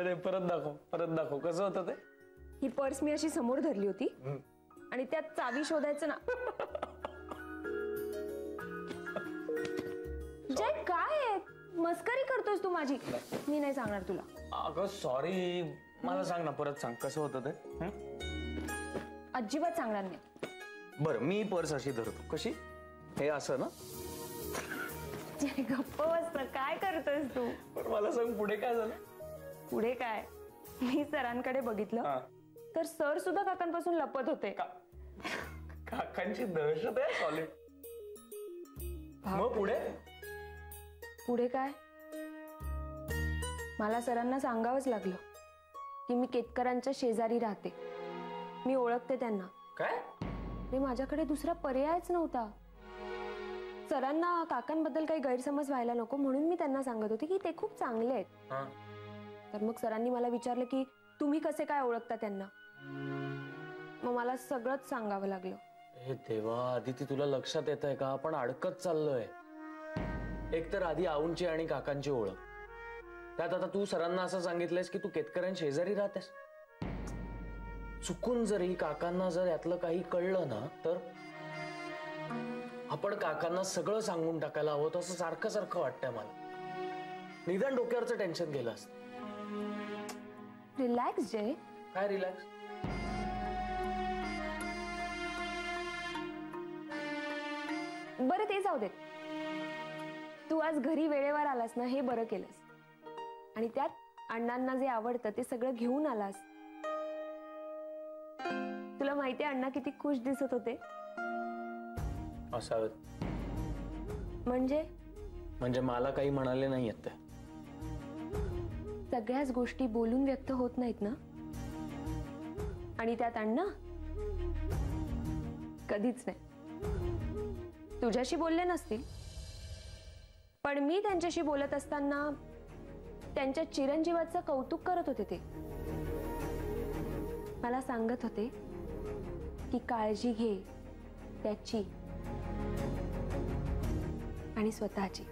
अरे परत दाखव कसं होतं ते. ही पर्स मी अशी समोर धरली होती आणि त्यात चावी शोधायचं ना. जय काय आहे, मस्करी करतोस तू माझी. मी नाही सांगणार तुला. अगं सॉरी, मला सांग ना, परत सांग कसं होतं ते. अजिबात सांगणार नाही. बरं मी पर्स अशी धरतो. कशी? हे असं ना. जय गप्प बस ना, काय करतोस तू. पण मला सांग पुढे काय झालं. पुढे काय, मी सरांकडे बघितलं तर सर सुद्धा काकांपासून लपत होते. काकांची दहशत आहे सॉलिड. मग पुढे पुढे काय, मला सरांना सांगावंच लागलं की मी केतकरांच्या शेजारी राहते, मी ओळखते त्यांना. काय रे, माझ्याकडे दुसरा पर्यायच नव्हता. सरांना काकांबद्दल काही गैरसमज व्हायला नको म्हणून मी त्यांना सांगत होते की ते खूप चांगले आहेत. तर मग सरांनी मला विचारलं की तुम्ही कसे काय ओळखता त्यांना. मग मला सगळंच सांगावं लागलं. हे देवा, आदिती तुला लक्षात येत आहे का, आपण अडकत चाललोय. एक तर आधी आऊंची आणि काकांची ओळख, त्यात आता तू सरांना असं सांगितलंयस की तू केतकरांच्या शेजारी राहतेस. चुकून जरी काकांना जर यातलं काही कळलं ना, तर आपण काकांना सगळं सांगून टाकायला हवं असं सारखं सारखं वाटतंय मला. निदान डोक्यावरचं टेन्शन गेलं असतं. रिलॅक्स जय. काय रिलॅक्स. बरं ते जाऊ देत, तू आज घरी वेळेवर आलास ना, हे बरं केलंस. आणि त्यात अण्णांना जे आवडतं ते सगळं घेऊन आलास. तुला माहितीये अण्णा किती खुश दिसत होते. असावेत. म्हणजे मला काही म्हणाले नाहीयेत ते. सगळ्याच गोष्टी बोलून व्यक्त होत नाहीत ना. आणि त्यात अण्णा कधीच नाही. तुझ्याशी बोलले नसतील, पण मी त्यांच्याशी बोलत असताना त्यांच्या चिरंजीवाचं कौतुक करत होते. ते मला सांगत होते की काळजी घे त्याची आणि स्वतःची.